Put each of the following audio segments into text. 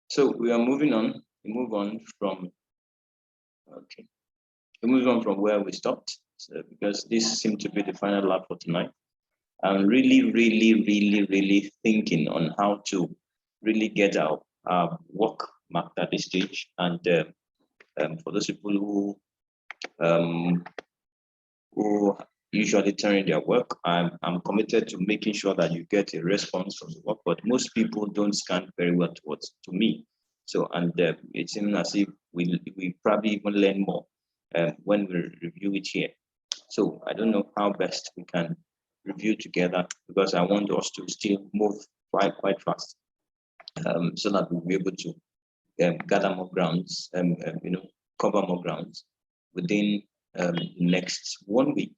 So we are moving on. We move on from where we stopped. So because this seemed to be the final lap for tonight. I'm really thinking on how to really get our work marked at this stage. And for those people who usually turn in their work, I'm committed to making sure that you get a response from the work. But most people don't scan very well to me. So, and it seems as if we probably even learn more when we review it here. So I don't know how best we can review together, because I want us to still move quite fast, so that we'll be able to gather more grounds, cover more grounds within next 1 week,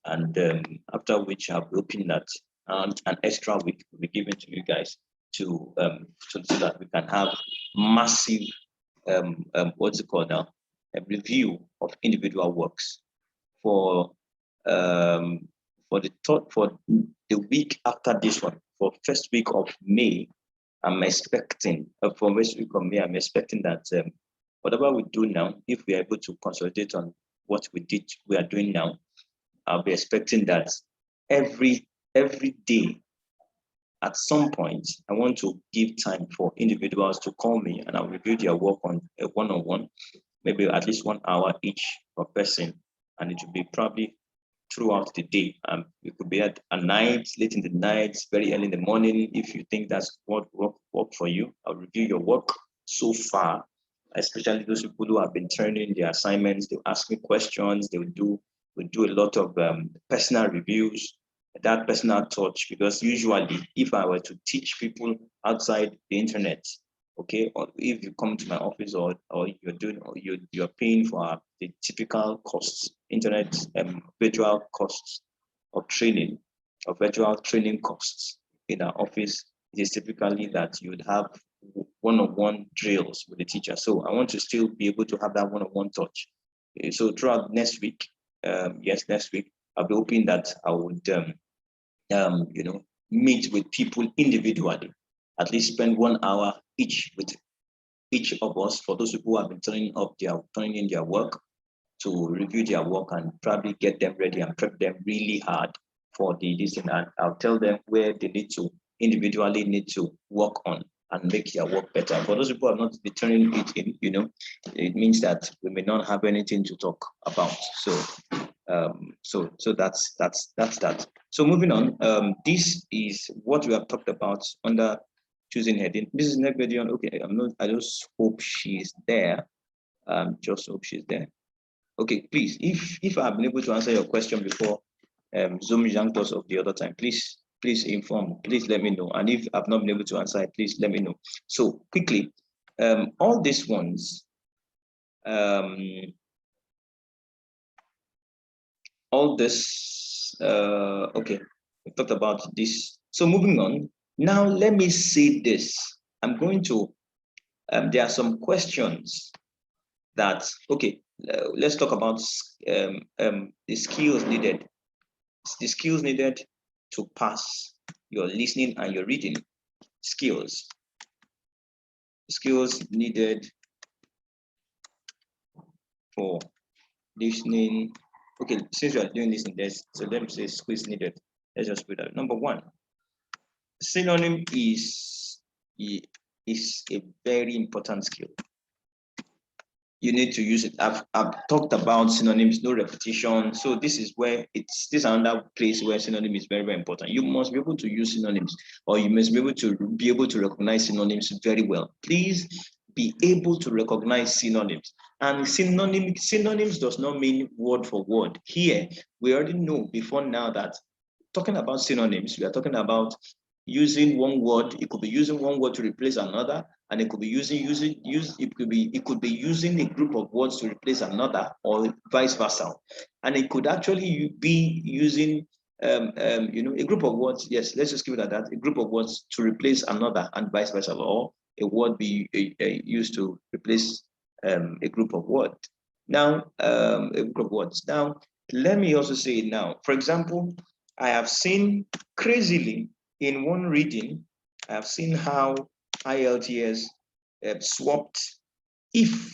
and after which I'll be hoping that an extra week will be given to you guys to so that we can have massive what's it called now, a review of individual works for the week after this one, for first week of May. I'm expecting for first week of May, I'm expecting that whatever we do now, if we are able to consolidate on what we are doing now, I'll be expecting that every day at some point, I want to give time for individuals to call me, and I'll review their work on a one-on-one, maybe at least 1 hour each per person, and it will be probably throughout the day. It could be at night, late in the night, very early in the morning. If you think that's what work for you, I'll review your work so far, especially those people who have been turning their assignments. They'll ask me questions. We'll do a lot of personal reviews, that personal touch, because usually if I were to teach people outside the internet, okay, or if you come to my office or you're paying for the typical costs, internet virtual costs of training, or virtual training costs in our office, it is typically that you would have one-on-one drills with the teacher. So I want to still be able to have that one-on-one touch. So throughout next week, next week, I'll be hoping that I would meet with people individually, at least spend 1 hour each with each of us, for those people who have been turning in their work, to review their work and probably get them ready and prep them really hard for this, and I'll tell them where they need to individually work on and make their work better. For those people who are not turning it in, it means that we may not have anything to talk about. So that's that. So moving on, this is what we have talked about under choosing heading. This is next video. Okay, I just hope she's there. Just hope she's there. Okay, please, if I've been able to answer your question before Zoom yanked us off the other time, please inform, please let me know. And if I've not been able to answer it, please let me know. So quickly, all these ones, all this, okay, we talked about this. So moving on, now let me say this. I'm going to, there are some questions that, okay, let's talk about the skills needed. The skills needed to pass your listening and your reading skills. Skills needed for listening. Okay, since you are doing listening, so let me say skills needed. Let's just put that. Number one, synonym is a very important skill. You need to use it. I've talked about synonyms, no repetition. So this is another place where synonym is very important. You must be able to use synonyms, or you must be able to recognize synonyms very well. Please be able to recognize synonyms. And synonyms does not mean word for word. Here, we already know before now that talking about synonyms, we are talking about using one word. It could be using one word to replace another, and it could be it could be using a group of words to replace another, or vice versa. And it could actually be using a group of words. Yes, let's just give it at that. A group of words to replace another, and vice versa, or a word be used to replace a group of words. Now, a group of words. Now, let me also say now, for example, I have seen crazily in one reading, I have seen how IELTS swapped if.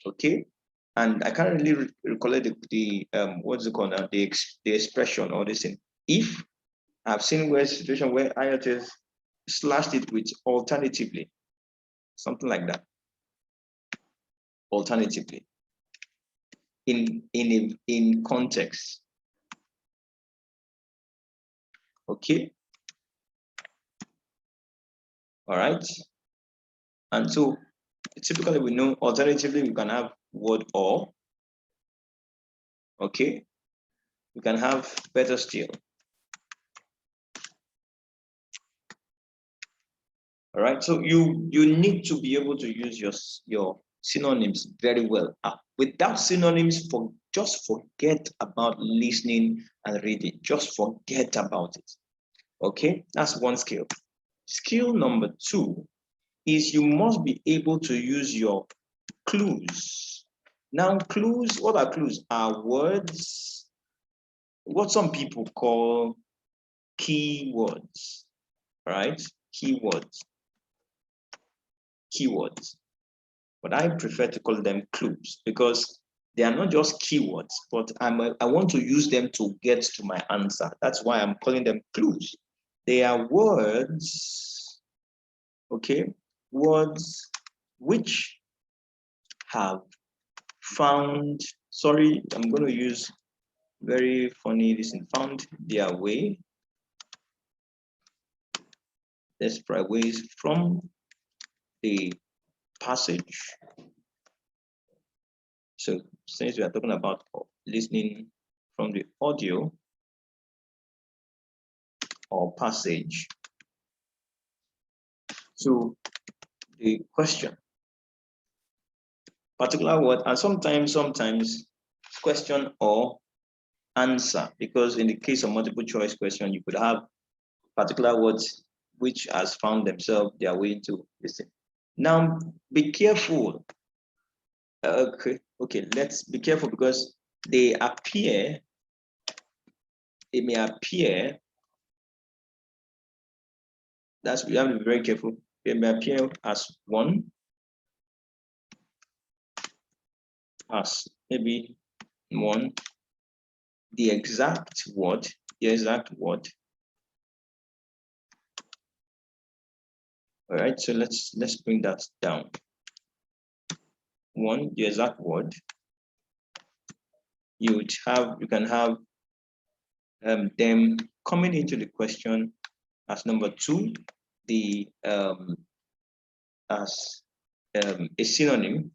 Okay, and I can't really recollect the what's it called now, the expression or this thing. If I've seen where situation where IELTS slashed it with alternatively, something like that. Alternatively, in context. Okay. All right. And so typically we know alternatively we can have word or. Okay. We can have better still. All right. So you need to be able to use your synonyms very well. Without synonyms, just forget about listening and reading. Just forget about it. Okay, that's one skill. Skill number 2 is you must be able to use your clues. Now, clues, what are clues? Are words, what some people call keywords, right? Keywords. But I prefer to call them clues because they are not just keywords, but I want to use them to get to my answer. That's why I'm calling them clues. They are words, okay, words which have found, sorry, I'm going to use very funny, listen, found their way, desperate ways from the passage. So since we are talking about listening from the audio or passage to the question, particular word, and sometimes question or answer, because in the case of multiple choice question, you could have particular words which has found themselves their way into listen. Now, be careful. Okay, let's be careful because they may appear, that's, we have to be very careful. They may appear as one, as maybe one, the exact word. All right, so let's bring that down. One, the exact word. You can have them coming into the question as number 2, the as a synonym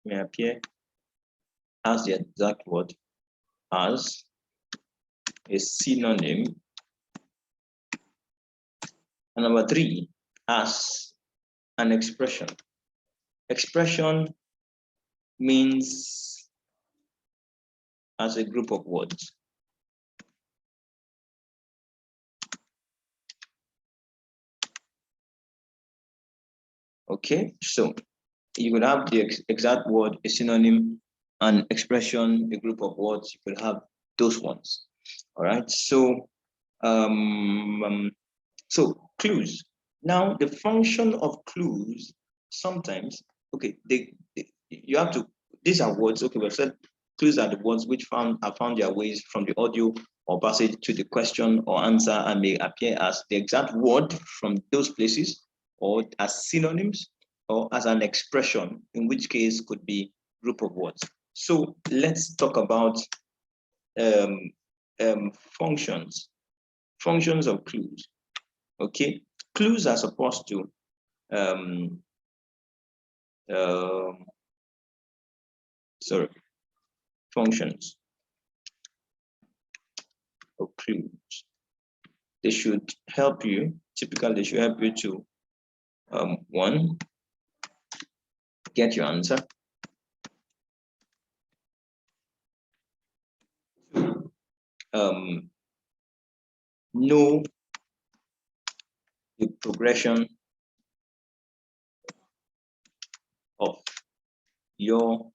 may appear as the exact word, as a synonym, and number 3, as an expression. Expression means as a group of words. Okay, so you could have the exact word, a synonym, an expression, a group of words. You could have those ones. All right, so so clues. Now the function of clues sometimes, okay, you have to, these are words, okay, we've said clues are the words which have found their ways from the audio or passage to the question or answer and may appear as the exact word from those places, or as synonyms, or as an expression, in which case could be group of words. So let's talk about functions of clues. Okay, clues are supposed to functions of clues. They should help you. Typically, they should help you to 1, get your answer. 2, know the progression of your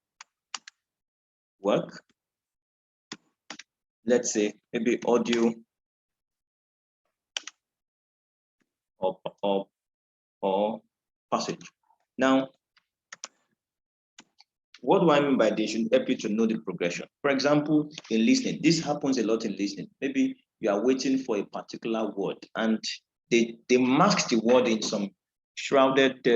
work. Let's say maybe audio or passage. Now, what do I mean by they should help you to know the progression? For example, in listening, this happens a lot in listening. Maybe you are waiting for a particular word and they mask the word in some shrouded,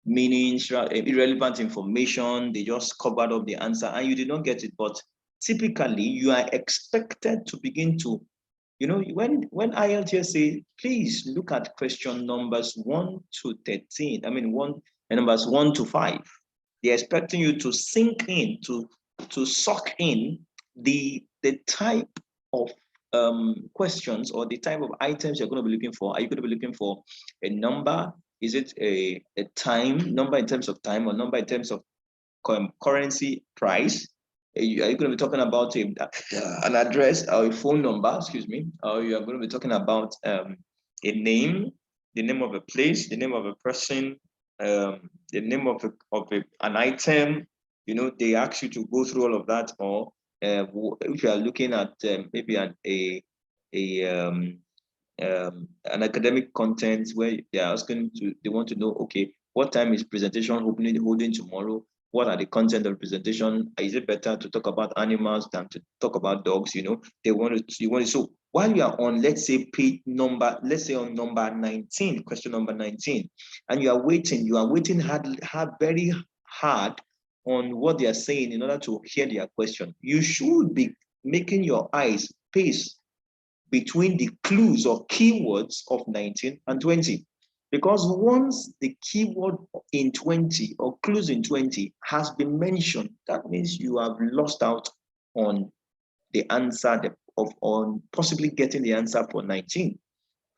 meanings, irrelevant information. They just covered up the answer and you did not get it. But typically, you are expected to begin to, when IELTS say, please look at question numbers 1 to 13. I mean, numbers 1 to 5. They're expecting you to sink in, to suck in the type of questions or the type of items you're going to be looking for. Are you going to be looking for a number? Is it a time, number in terms of time, or number in terms of currency price? Are you going to be talking about an address or a phone number, excuse me, or you are going to be talking about a name, the name of a place, the name of a person, the name of an item? They ask you to go through all of that. Or if you are looking at maybe an academic content where they are asking they want to know, okay, what time is presentation holding tomorrow? What are the content of the presentation? Is it better to talk about animals than to talk about dogs? They want to. So while you are on, let's say on number 19, question number 19, and you are waiting very hard on what they are saying in order to hear their question. You should be making your eyes pace between the clues or keywords of 19 and 20. Because once the keyword in 20 or clues in 20 has been mentioned, that means you have lost out on the answer on possibly getting the answer for 19.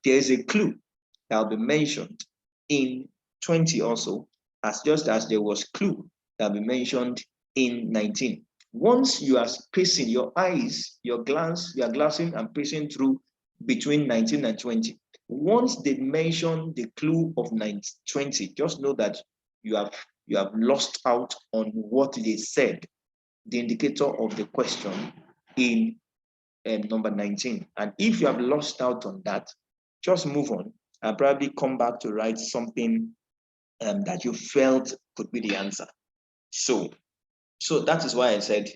There is a clue that will be mentioned in 20 also, just as there was clue that will be mentioned in 19. Once you are spacing your eyes, you are glancing and pacing through between 19 and 20. Once they mention the clue of 20, just know that you have lost out on what they said, the indicator of the question in number 19. And if you have lost out on that, just move on and probably come back to write something that you felt could be the answer. So that is why I said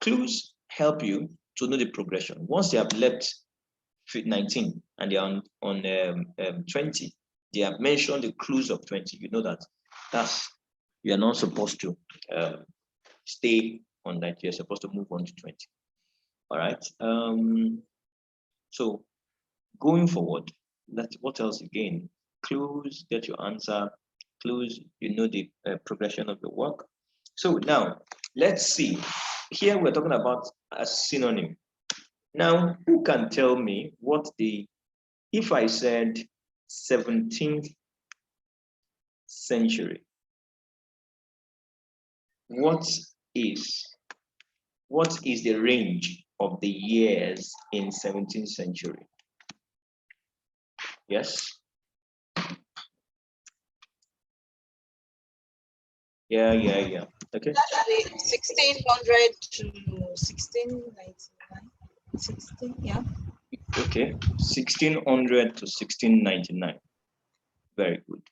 clues help you to know the progression. Once they have left 19 and they're on 20, they have mentioned the clues of 20. You know that you're not supposed to stay on that. You're supposed to move on to 20. All right. So going forward, what else again? Clues, get your answer. Clues, the progression of your work. So now let's see. Here we're talking about a synonym. Now, who can tell me if I said 17th century, what is the range of the years in 17th century? Yes? Yeah. Okay. Actually, 1600 to 1699. 16, yeah. Okay, 1600 to 1699. Very good.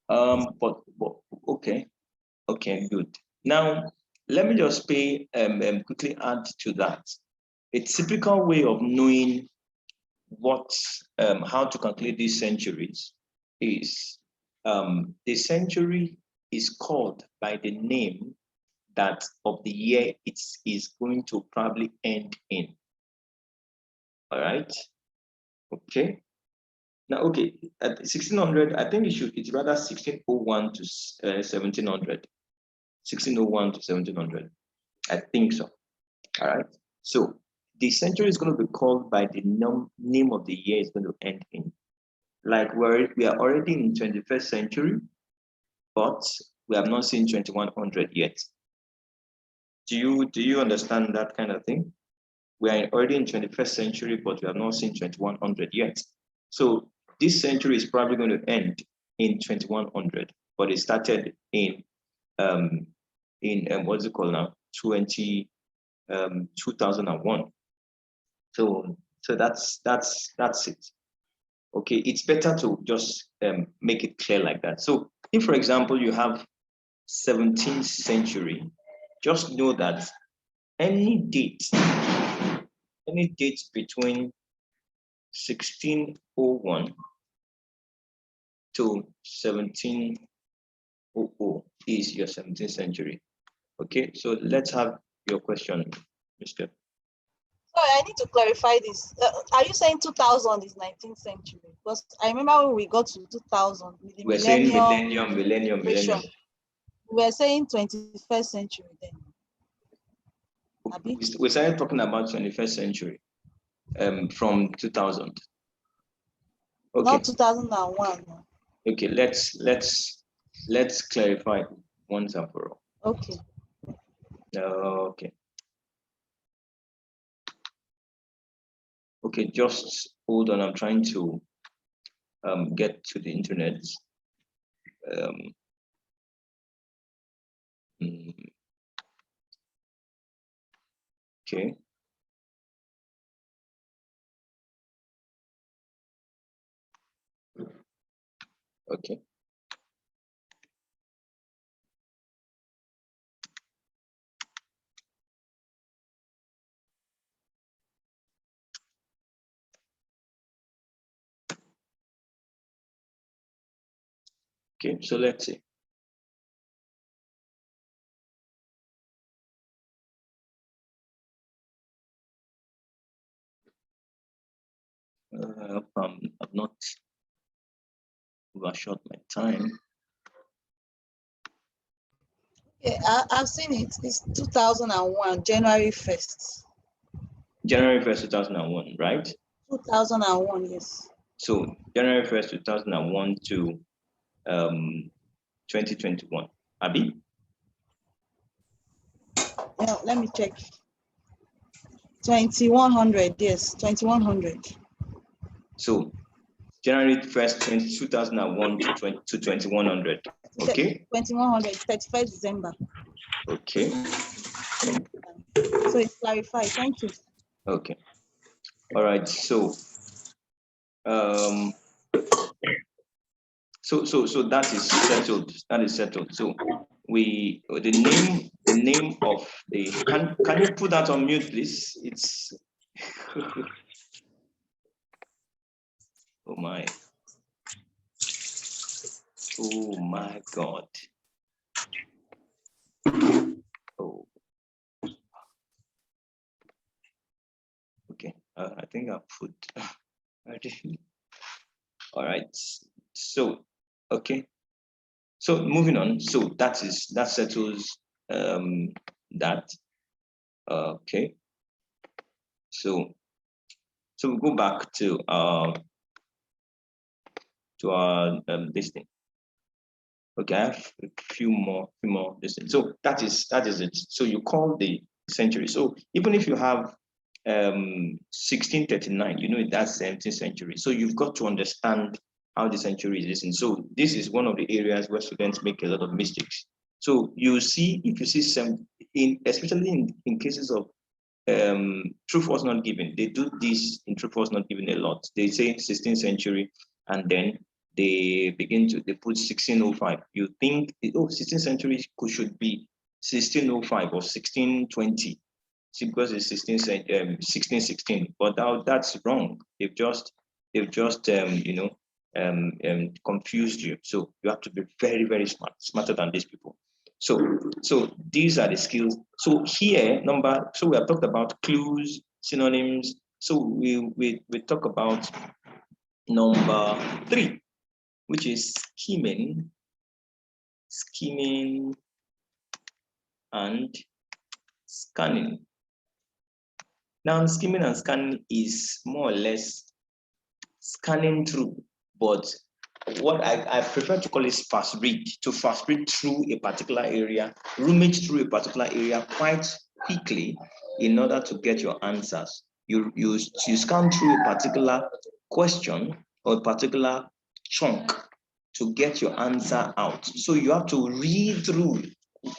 But okay, good. Now, let me just quickly add to that. A typical way of knowing how to calculate these centuries is the century is called by the name of the year it is going to probably end in. All right. Okay. Now, okay, at 1600, I think it's rather 1601 to 1700. 1601 to 1700. I think so. All right. So the century is going to be called by the name of the year it's going to end in. Like we are already in 21st century, but we have not seen 2100 yet. Do you understand that kind of thing? We are already in 21st century, but we have not seen 2100 yet. So this century is probably going to end in 2100, but it started in what's it called now? 2001. So that's it. Okay, it's better to just make it clear like that. So if, for example, you have 17th century, just know that any date between 1601 to 1700 is your 17th century. Okay, so let's have your question, Mr. Sorry, I need to clarify this. Are you saying 2000 is 19th century? Because I remember when we got to 2000 with the We're saying millennium. millennium. We were saying 21st century then. Abi? We started talking about 21st century from 2000. Okay. Not 2001. Okay, let's clarify once and for all. Okay. Okay. Okay, just hold on. I'm trying to get to the internet. Okay. Okay. Okay, so let's see. I've not overshot my time. Yeah, I've seen it. It's 2001, January 1st. January 1st, 2001, right? 2001, yes. So January 1st, 2001 to 2021. Abi? Yeah, let me check. 2100, yes, 2100. So January 1st, 2001 to 2100. Okay. 2100, 31st December. Okay. So it's clarified. Thank you. Okay. All right. So so that is settled. That is settled. So the name of the can you put that on mute, please? It's oh my God. Oh. Okay. I think I put all right. So okay. So moving on. So that settles that. Okay. So we go back to our this thing. Okay, I have a few more this thing. So that is it. So you call the century. So even if you have 1639, you know that's 17th century. So you've got to understand how the century is. And so this is one of the areas where students make a lot of mistakes. So you see, if you see some especially in cases of true false not given, they do this in true false not given a lot. They say 16th century and then they put 1605. You think 16th century should be 1605 or 1620 because it's 1616, but that's wrong. They've just confused you. So you have to be very, very smart, smarter than these people. So these are the skills. So here, so we have talked about clues, synonyms. So we talk about number 3, which is skimming and scanning. Now, skimming and scanning is more or less scanning through, but what I prefer to call is fast read, to fast read through a particular area, rummage through a particular area quite quickly in order to get your answers. You scan through a particular question or a particular chunk to get your answer out. So you have to read through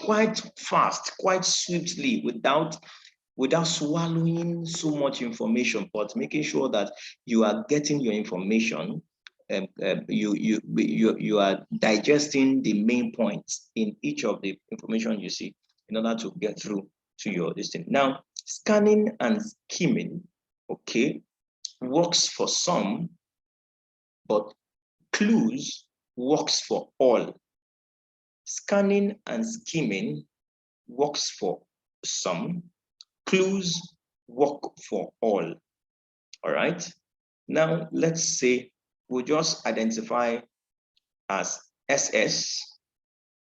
quite fast, quite swiftly, without without swallowing so much information, but making sure that you are getting your information. You are digesting the main points in each of the information you see in order to get through to your listing. Now, scanning and skimming, okay, works for some, but clues works for all. Scanning and skimming works for some, clues work for all. All right. Now, let's say we just identify as SS,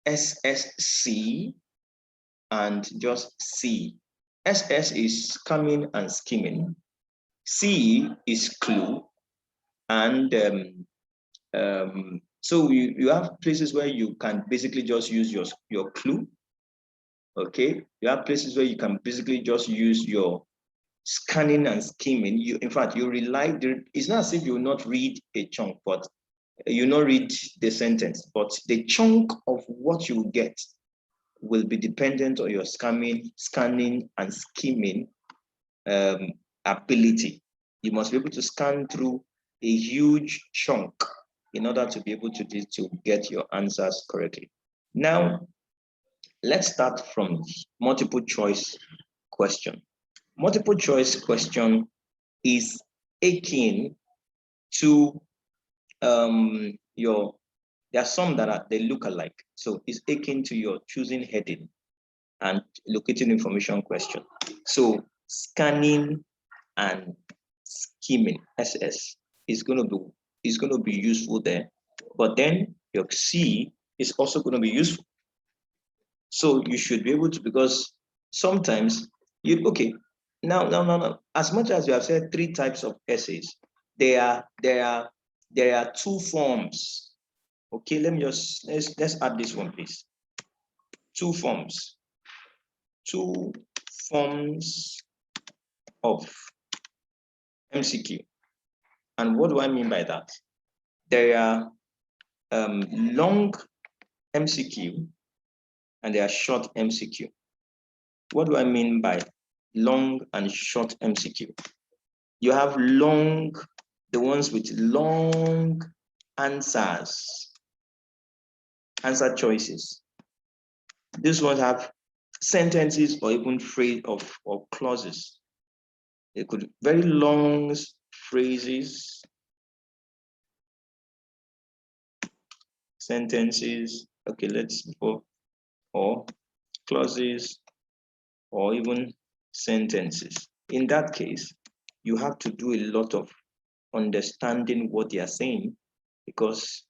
SSC, and just C. SS is scamming and skimming. C is clue. And so you have places where you can basically just use your clue. Okay. You have places where you can basically just use your scanning and skimming. In fact, you rely, it's not as if you will not read a chunk, but you not read the sentence, but the chunk of what you get will be dependent on your scanning and skimming ability. You must be able to scan through a huge chunk in order to be able to get your answers correctly. Now, let's start from multiple choice question. Multiple choice question is akin to there are some that they look alike. So it's akin to your choosing heading and locating information question. So scanning and skimming, SS, is going to be useful there. But then your C is also going to be useful. So you should be able to, because sometimes now, as much as you have said 3 types of essays, there are 2 forms. Okay, let's add this one, please. 2 forms. 2 forms of MCQ. And what do I mean by that? There are long MCQ and there are short MCQ. What do I mean by long and short MCQ? You have long, the ones with long answer choices. These ones have sentences or even phrase or clauses. They could very long phrases, sentences. Okay, let's go, or clauses, or even sentences. In that case, you have to do a lot of understanding what they are saying, because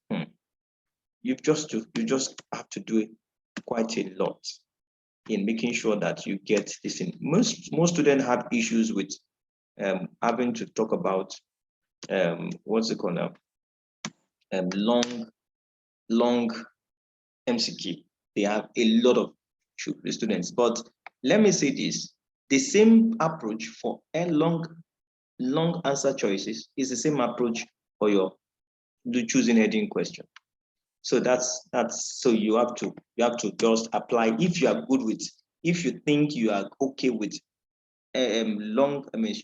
you just have to do quite a lot in making sure that you get this in. Most students have issues with having to talk about what's it called now? Long MCQ. They have a lot of students, but let me say this: the same approach for a long answer choices is the same approach for your choosing heading question. So that's so you have to just apply. If you are good with, if you think you are okay with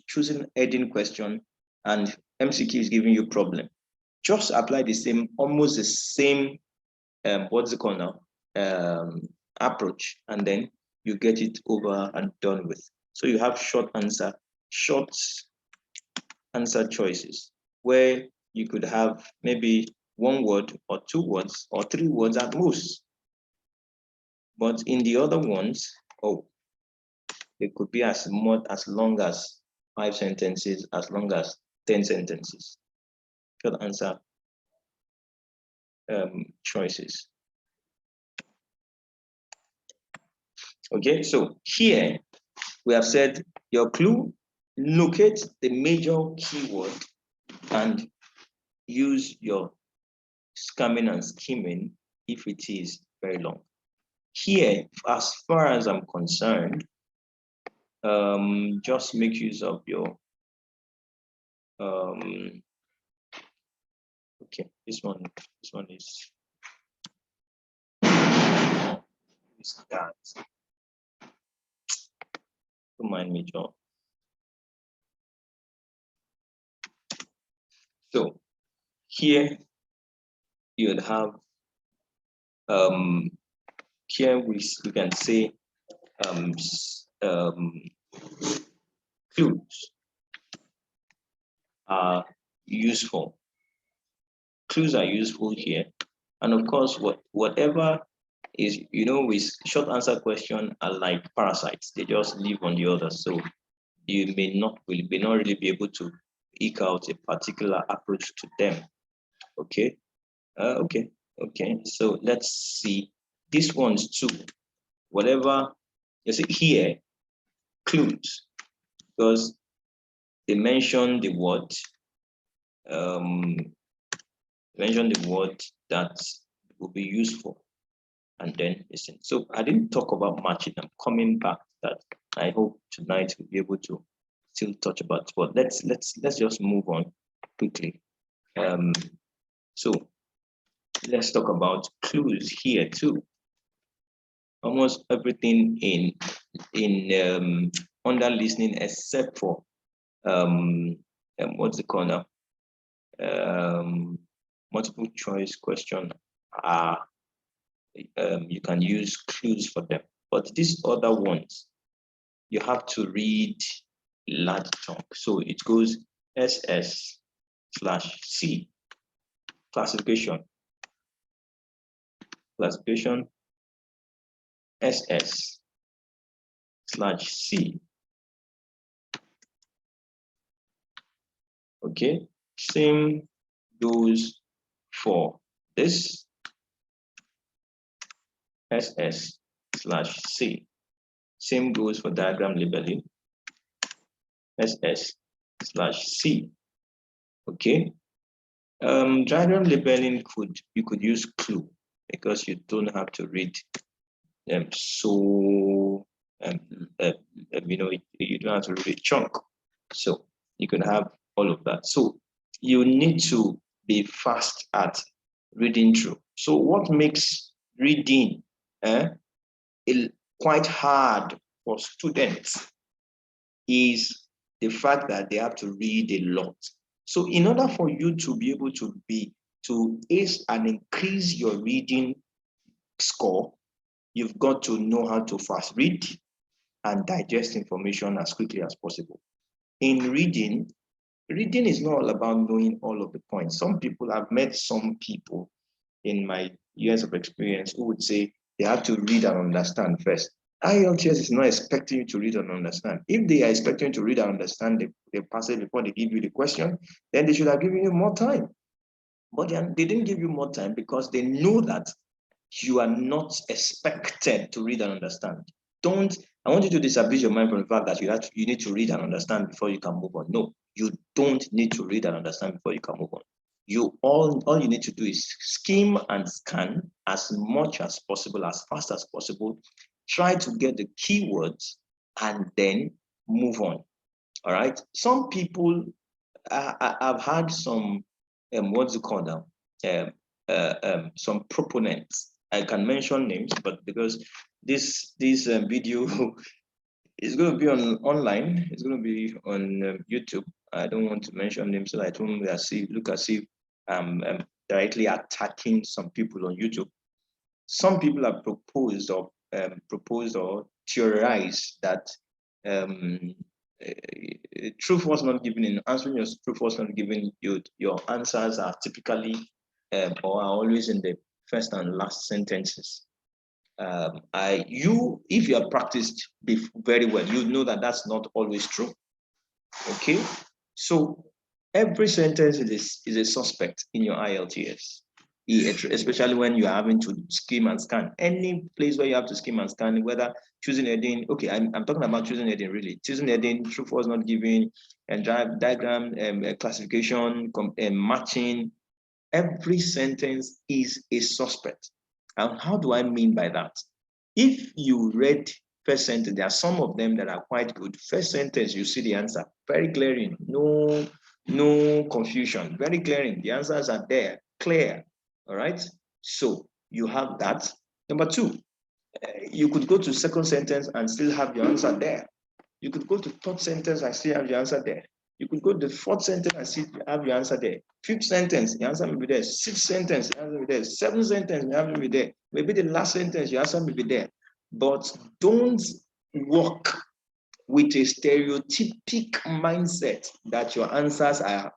choosing heading question and MCQ is giving you problem, just apply the same, almost the same what's it called now, approach, and then you get it over and done with. So you have short answer choices where you could have maybe 1 word or 2 words or 3 words at most. But in the other ones, it could be as long as 5 sentences, as long as 10 sentences. Short answer choices. Okay, so here we have said your clue, locate the major keyword and use your scamming and skimming if it is very long. Here, as far as I'm concerned, just make use of your okay, this one is that. Don't mind me, John. So here you would have here we can say clues are useful. Clues are useful here, and of course, whatever is, with short answer question are like parasites. They just live on the others. So you may not really be able to eke out a particular approach to them. Okay. Okay. So let's see these ones too. Whatever you see here, clues, because they mention the word. That will be useful, and then listen. So I didn't talk about matching. I'm coming back to that. I hope tonight we'll be able to still touch about, but let's just move on quickly. So let's talk about clues here too. Almost everything in under listening except for what's it called now? Multiple choice question you can use clues for them, but these other ones you have to read large chunk. So it goes SS/C classification SS/C. Okay, same goes for this SS/C. Same goes for diagram labeling, SS/C. Okay. Diagram labeling you could use clue because you don't have to read them so you don't have to read a chunk. So you can have all of that. So you need to be fast at reading through. So what makes reading quite hard for students is the fact that they have to read a lot. So in order for you to be able to ace and increase your reading score, you've got to know how to fast read and digest information as quickly as possible. In reading is not all about knowing all of the points. I've met some people in my years of experience who would say they have to read and understand first. IELTS is not expecting you to read and understand. If they are expecting you to read and understand the passage before they give you the question, then they should have given you more time. But they didn't give you more time because they know that you are not expected to read and understand. I want you to disabuse your mind from the fact that you need to read and understand before you can move on. No, you don't need to read and understand before you can move on. All you need to do is skim and scan as much as possible, as fast as possible. Try to get the keywords and then move on. All right. Some people, I've had some, what's it called now? Some proponents. I can mention names, but because this video is going to be online, it's going to be on YouTube. I don't want to mention names, so I don't look as if I'm directly attacking some people on YouTube. Some people have proposed or theorized that truth was not given. In answering your truth was not given, your answers are typically or are always in the first and last sentences. If you have practiced very well, you know that that's not always true. Okay, so every sentence is a suspect in your IELTS, especially when you are having to skim and scan. Any place where you have to skim and scan, whether choosing heading, okay, I'm talking about choosing heading really. Choosing heading, truth was not given, and diagram, classification, matching. Every sentence is a suspect. And how do I mean by that? If you read first sentence, there are some of them that are quite good. First sentence, you see the answer, very glaring, no confusion, very glaring. The answers are there, clear. All right. So you have that. Number two, you could go to second sentence and still have your answer there. You could go to third sentence and still have your answer there. You could go to the fourth sentence and still have your answer there. Fifth sentence, the answer may be there. Sixth sentence, the answer may be there. Seventh sentence, the answer may be there. Maybe the last sentence, your answer may be there. But don't work with a stereotypic mindset that your answers are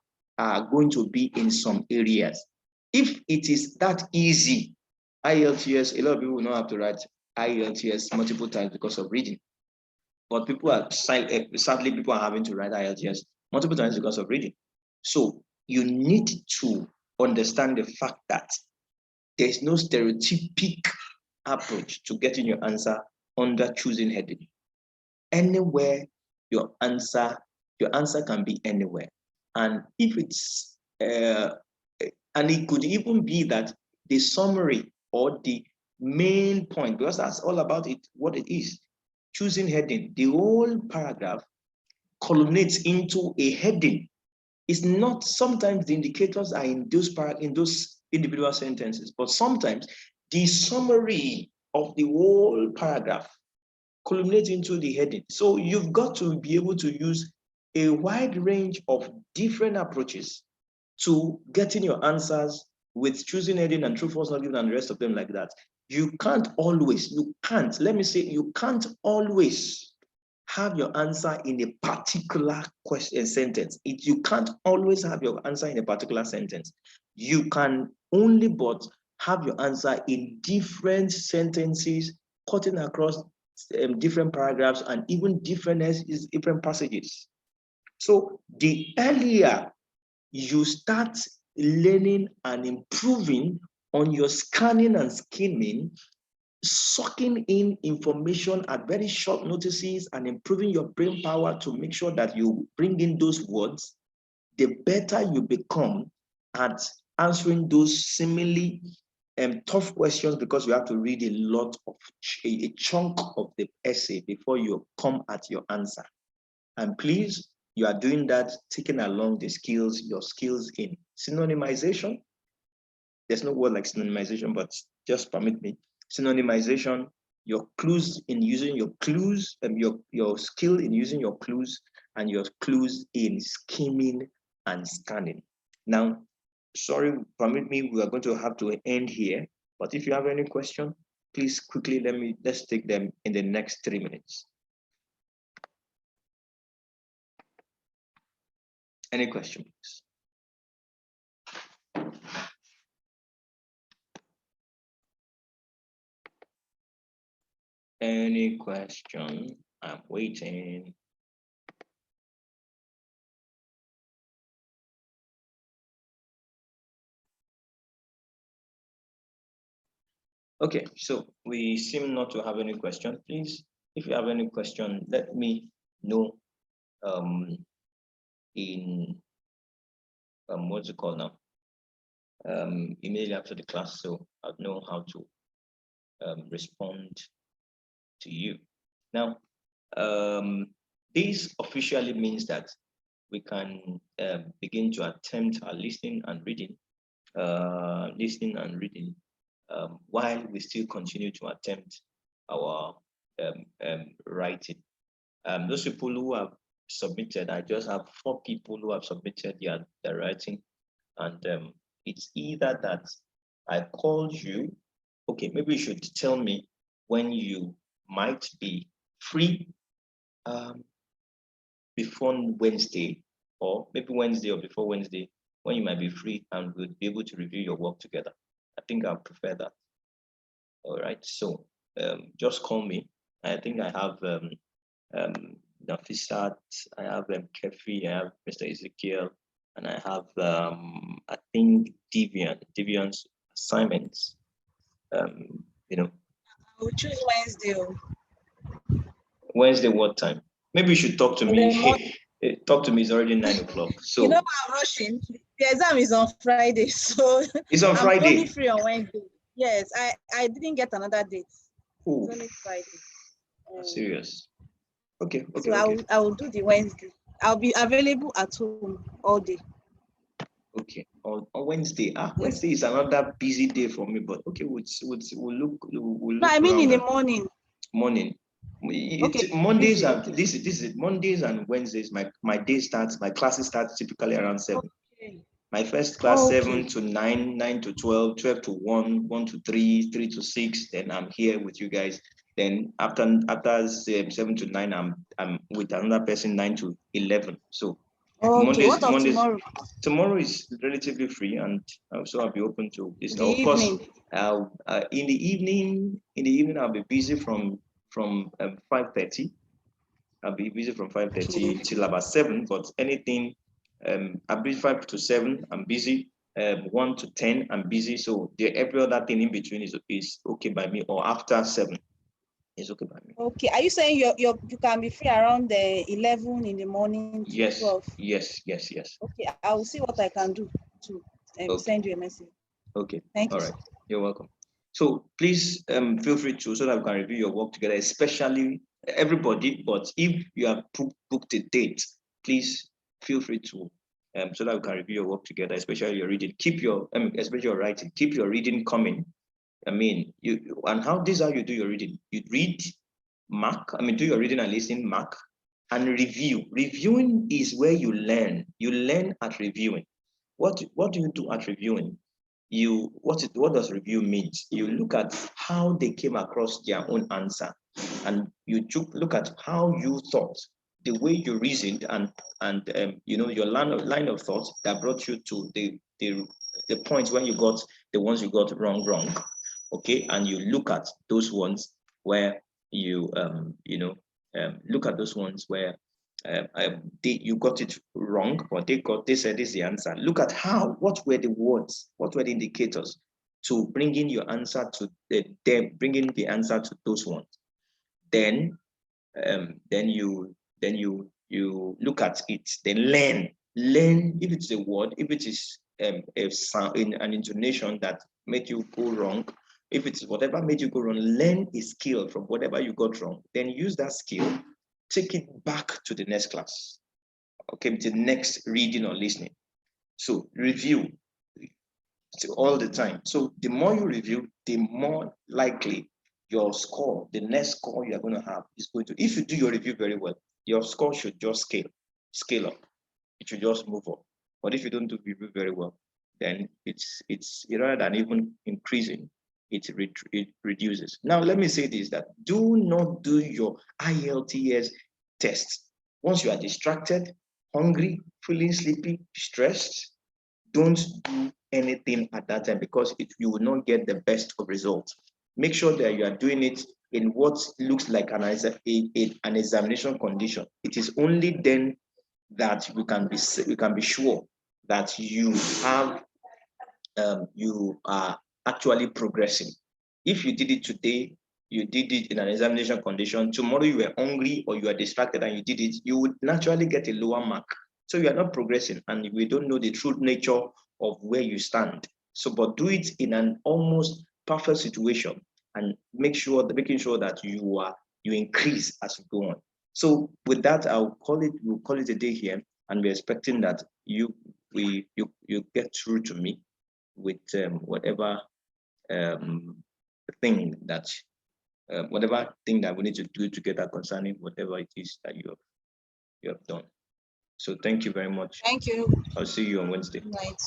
going to be in some areas. If it is that easy, IELTS, a lot of people will not have to write IELTS multiple times because of reading. But people are sadly people are having to write IELTS multiple times because of reading. So you need to understand the fact that there's no stereotypic approach to getting your answer under choosing heading. Anywhere your answer can be anywhere. And if it's and it could even be that the summary or the main point, because that's all about it, what it is. Choosing heading, the whole paragraph culminates into a heading. It's not, sometimes the indicators are in those individual sentences, but sometimes the summary of the whole paragraph culminates into the heading. So you've got to be able to use a wide range of different approaches to getting your answers with choosing heading and true, false, not given, and the rest of them like that. You can't always have your answer in a particular question sentence. You can't always have your answer in a particular sentence. You can only but have your answer in different sentences, cutting across different paragraphs and even different passages. So the earlier you start learning and improving on your scanning and skimming, sucking in information at very short notices and improving your brain power to make sure that you bring in those words, the better you become at answering those seemingly tough questions, because you have to read a chunk of the essay before you come at your answer. And please, you are doing that, taking along your skills in synonymization. There's no word like synonymization, but just permit me. Synonymization, your clues in using your clues, your skill in using your clues, and your clues in skimming and scanning. Now, sorry, permit me, we are going to have to end here, but if you have any question, please quickly let's take them in the next 3 minutes. Any questions? Any question? I'm waiting. Okay, so we seem not to have any question. Please, if you have any question, let me know in what's it called now? Immediately after the class, so I'll know how to respond to you. Now, this officially means that we can begin to attempt our listening and reading, while we still continue to attempt our writing. Those people who have submitted, I just have 4 people who have submitted their writing, and it's either that I called you. Okay, maybe you should tell me when you might be free before Wednesday, or maybe Wednesday or before Wednesday, when you might be free and we'll be able to review your work together. I think I prefer that. All right, so just call me. I think I have Nafisat, I have Kefi, I have Mr. Ezekiel, and I have I think Devian's assignments. You know. I will choose Wednesday. Wednesday, what time? Maybe you should talk to me. Talk to me. It's already 9 o'clock. So you know I'm rushing. The exam is on Friday, so it's on Friday. I'm only free on Wednesday. Yes, I didn't get another date. Ooh. It's only Friday. Serious. Okay. So I will do the Wednesday. I'll be available at home all day. Okay. On Wednesday. Wednesday is another busy day for me, but okay, we'll look. No, I mean in the morning. Okay, Mondays busy, are okay. this is Mondays and Wednesdays. My day starts. My classes start typically around 7. Okay. My first class Okay. 7 to 9, 9 to 12, 12 to 1, 1 to 3, 3 to 6. Then I'm here with you guys. Then after 7 to 9, I'm with another person 9 to 11. So Okay. What of Mondays. tomorrow? Tomorrow is relatively free, and so I'll be open to this. The Of course, evening. in the evening I'll be busy from 5:30. I'll be busy from 5:30 Okay. till about 7. But anything, I'll be 5 to 7. I'm busy. 1 to 10, I'm busy. So every other thing in between is okay by me, or after 7 is okay by me. Okay. Are you saying you can be free around the 11 in the morning to Yes, 12? yes, yes, yes. Okay. I will see what I can do to Okay, send you a message. okay. Thank All you, right. sir. You're welcome. So please feel free to, so that we can review your work together, especially everybody. But if you have booked a date, please feel free to, so that we can review your work together, especially your reading. Keep your, especially your writing. Keep your reading coming. I mean, and how this is how you do your reading. You read, mark. Do your reading and listening, mark, and review. Reviewing is where you learn. You learn at reviewing. What do you do at reviewing? What does review means? You look at how they came across their own answer, and you look at how you thought, the way you reasoned, and your line of thought that brought you to the points when you got the ones you got wrong. Okay, and you look at those ones where you look at those ones where you got it wrong, or they said this is the answer. Look at what were the words, what were the indicators to bringing your answer to them, bringing the answer to those ones. Then you look at it, then learn if it's a word, if it is a sound in an intonation that made you go wrong, if it's whatever made you go wrong, learn a skill from whatever you got wrong, then use that skill, take it back to the next class, okay, to the next reading or listening. So review all the time. So the more you review, the more likely your score, the next score you are going to have is going to, if you do your review very well, your score should just scale up. It should just move up. But if you don't do review very well, then it's rather than even increasing, it reduces. Now, let me say this, that do not do your IELTS test once you are distracted, hungry, feeling sleepy, stressed. Don't do anything at that time, because you will not get the best of results. Make sure that you are doing it in what looks like an examination condition. It is only then that you can be sure that you are actually progressing. If you did it today, you did it in an examination condition, tomorrow you were hungry or you are distracted and you did it, you would naturally get a lower mark. So you are not progressing, and we don't know the true nature of where you stand. So, but do it in an almost perfect situation, and making sure that you increase as you go on. So with that, we'll call it a day here, and we're expecting that you get through to me with whatever thing that we need to do together concerning whatever it is that you have done. So thank you very much. Thank you. I'll see you on Wednesday. Good night.